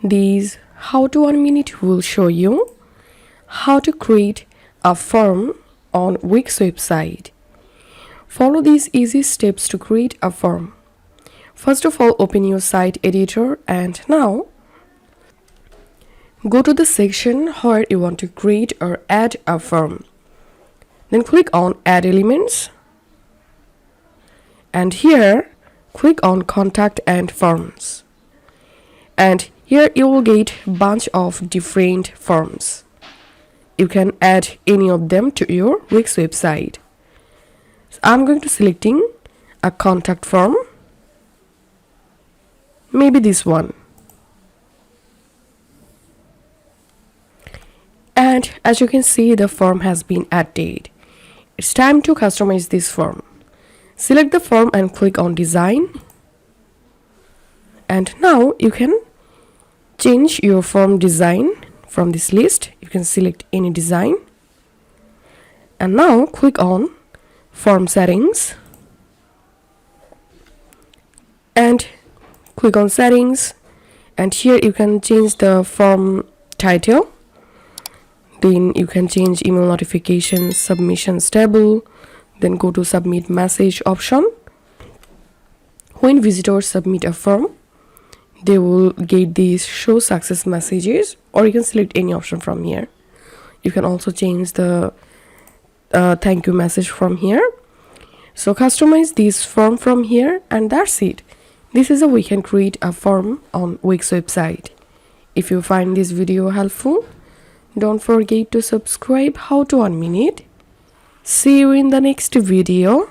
This How to 1 Minute will show you how to create a form on Wix website. Follow these easy steps to create a form. First of all, open your site editor and now go to the section where you want to create or add a form. Then click on Add Elements and here click on Contact and Forms. And here you will get a bunch of different forms. You can add any of them to your Wix website. So I'm going to selecting a contact form, maybe this one. And as you can see, the form has been added. It's time to customize this form. Select the form and click on Design. And now you can change your form design from this list. You can select any design. And now click on Form Settings. And click on Settings. And here you can change the form title. Then you can change email notification, submissions table. Then go to Submit Message option. When visitors submit a form, they will get these show success messages, or you can select any option from here. You can also change the thank you message from here. So customize this form from here and that's it. This is how we can create a form on Wix website. If you find this video helpful, don't forget to subscribe How to 1 Minute. See you in the next video.